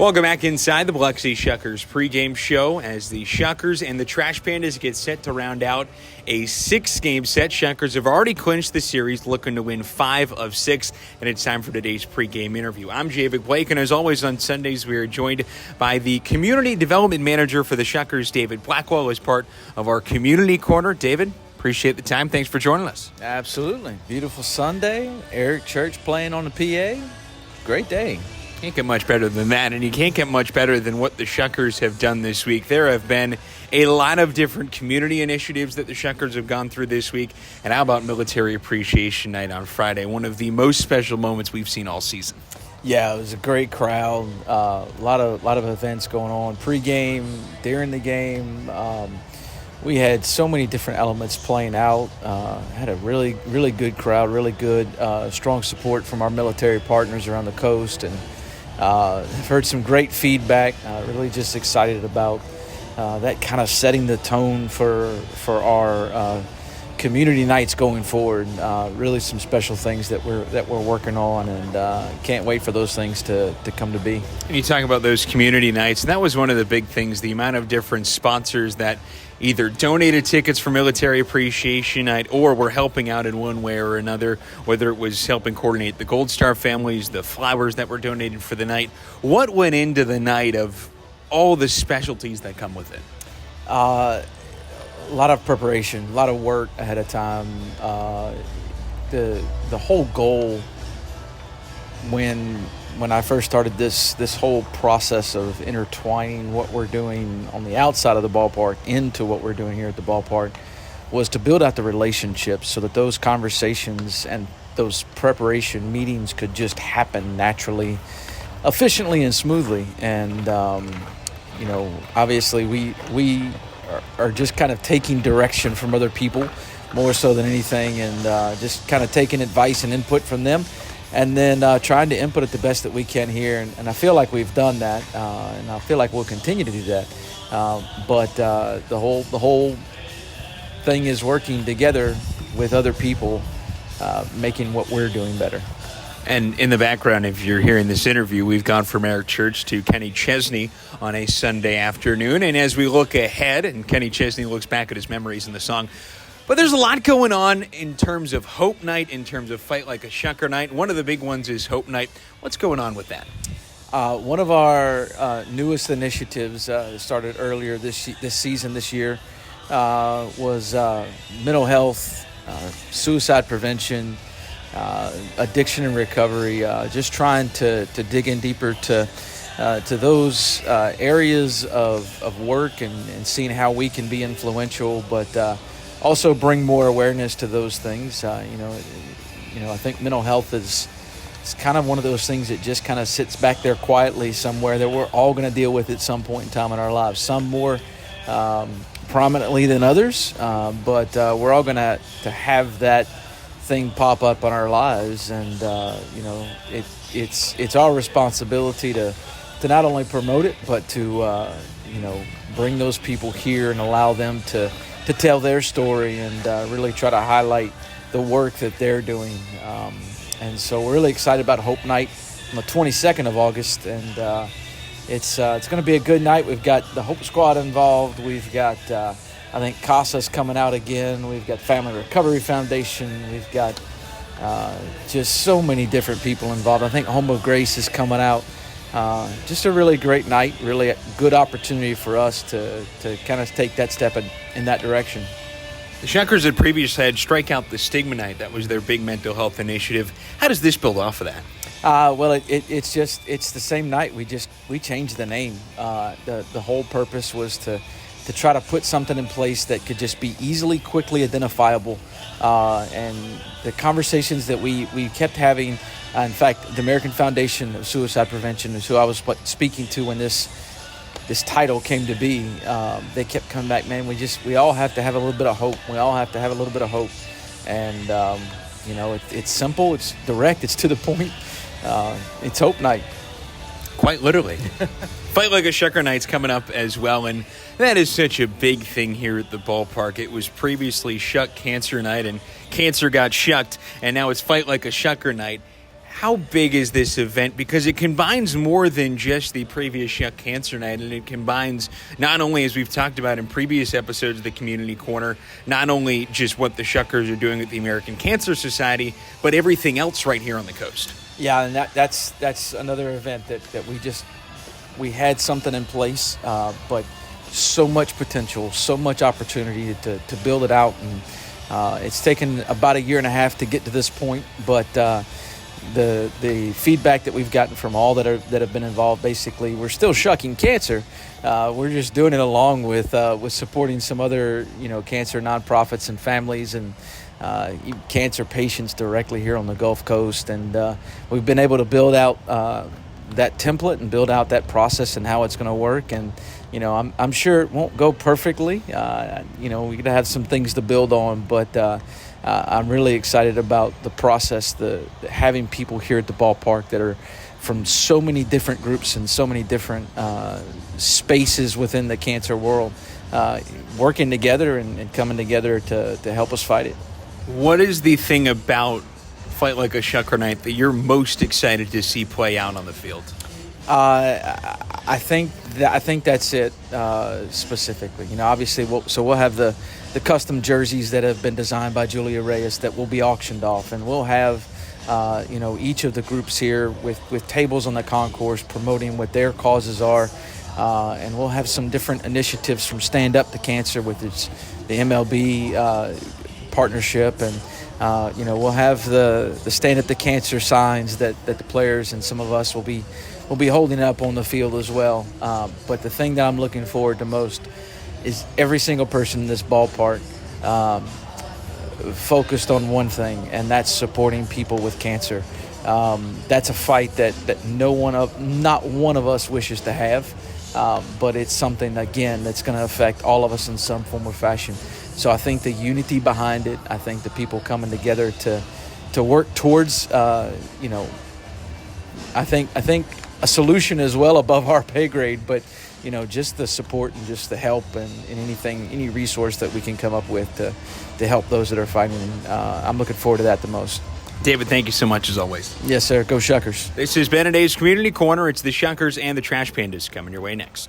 Welcome back inside the Biloxi Shuckers pregame show as the Shuckers and the Trash Pandas get set to round out a 6-game set. Shuckers have already clinched the series, looking to win 5 of 6, and it's time for today's pregame interview. I'm Javik, and as always on Sundays, we are joined by the Community Development Manager for the Shuckers, David Blackwell, as part of our Community Corner. David, appreciate the time. Thanks for joining us. Absolutely. Beautiful Sunday. Eric Church playing on the PA. Great day. Can't get much better than that, and you can't get much better than what the Shuckers have done this week. There have been a lot of different community initiatives that the Shuckers have gone through this week. And how about Military Appreciation Night on Friday, one of the most special moments we've seen all season? Yeah, it was a great crowd. A lot of events going on pre-game, during the game. We had so many different elements playing out. Had a really, really good crowd, really good, strong support from our military partners around the coast, and I've heard some great feedback. Really just excited about that kind of setting the tone for our community nights going forward. Really some special things that we're working on, and can't wait for those things to come to be. And you talk about those community nights, and that was one of the big things, the amount of different sponsors that either donated tickets for Military Appreciation Night or were helping out in one way or another, whether it was helping coordinate the Gold Star families, the flowers that were donated for the night. What went into the night of all the specialties that come with it? A lot of preparation, a lot of work ahead of time. The whole goal when I first started this whole process of intertwining what we're doing on the outside of the ballpark into what we're doing here at the ballpark was to build out the relationships so that those conversations and those preparation meetings could just happen naturally, efficiently, and smoothly. And obviously we are just kind of taking direction from other people more so than anything, and just kind of taking advice and input from them, and then trying to input it the best that we can here. And I feel like we've done that, and I feel like we'll continue to do that. But the whole thing is working together with other people, making what we're doing better. And in the background, if you're hearing this interview, we've gone from Eric Church to Kenny Chesney on a Sunday afternoon. And as we look ahead, and Kenny Chesney looks back at his memories in the song, but there's a lot going on in terms of Hope Night, in terms of Fight Like a Shucker Night. One of the big ones is Hope Night. What's going on with that? One of our newest initiatives started earlier this season, this year, was mental health, suicide prevention, addiction and recovery. Just trying to dig in deeper to those areas of work and seeing how we can be influential, but also bring more awareness to those things. I think mental health is kind of one of those things that just kind of sits back there quietly somewhere that we're all going to deal with at some point in time in our lives. Some more prominently than others, but we're all going to have that thing pop up in our lives, and it's our responsibility to not only promote it, but to bring those people here and allow them to tell their story, and really try to highlight the work that they're doing. And so we're really excited about Hope Night on the 22nd of August, and it's going to be a good night. We've got the Hope Squad involved. We've got I think CASA's coming out again. We've got Family Recovery Foundation. We've got just so many different people involved. I think Home of Grace is coming out. Just a really great night, really a good opportunity for us to kind of take that step in that direction. The Shuckers had previously had Strike Out the Stigma Night. That was their big mental health initiative. How does this build off of that? Well, it's the same night. We changed the name. The whole purpose was to try to put something in place that could just be easily, quickly identifiable. And the conversations that we kept having, in fact, the American Foundation of Suicide Prevention is who I was speaking to when this title came to be. They kept coming back, man, we all have to have a little bit of hope. We all have to have a little bit of hope. And, it's simple, it's direct, it's to the point. It's Hope Night. Quite literally. Fight Like a Shucker Night's coming up as well, and that is such a big thing here at the ballpark. It was previously Shuck Cancer Night, and cancer got shucked, and now it's Fight Like a Shucker Night. How big is this event? Because it combines more than just the previous Shuck Cancer Night, and it combines not only, as we've talked about in previous episodes of the Community Corner, not only just what the Shuckers are doing with the American Cancer Society, but everything else right here on the coast. Yeah, and that's another event that we had something in place, but so much potential, so much opportunity to build it out, and it's taken about 1.5 years to get to this point, but the feedback that we've gotten from all that have been involved, basically, we're still shucking cancer. We're just doing it along with supporting some other cancer nonprofits and families and cancer patients directly here on the Gulf Coast, and we've been able to build out that template and build out that process and how it's going to work. And I'm sure it won't go perfectly. We're going to have some things to build on, but I'm really excited about the process, having people here at the ballpark that are from so many different groups and so many different spaces within the cancer world, working together and coming together to help us fight it. What is the thing about Fight Like a Shucker Night that you're most excited to see play out on the field? I think that's it specifically. Obviously, we'll have the custom jerseys that have been designed by Julia Reyes that will be auctioned off, and we'll have each of the groups here with tables on the concourse promoting what their causes are, and we'll have some different initiatives from Stand Up to Cancer with the MLB partnership, and we'll have the Stand Up to Cancer signs that the players and some of us will be holding up on the field as well. But the thing that I'm looking forward to most is every single person in this ballpark focused on one thing, and that's supporting people with cancer. That's a fight that not one of us wishes to have, but it's something, again, that's going to affect all of us in some form or fashion. So I think the unity behind it, I think the people coming together to work towards, I think a solution is well above our pay grade, but just the support and just the help and any resource that we can come up with to help those that are fighting. I'm looking forward to that the most. David, thank you so much as always. Yes, sir. Go Shuckers. This has been today's Community Corner. It's the Shuckers and the Trash Pandas coming your way next.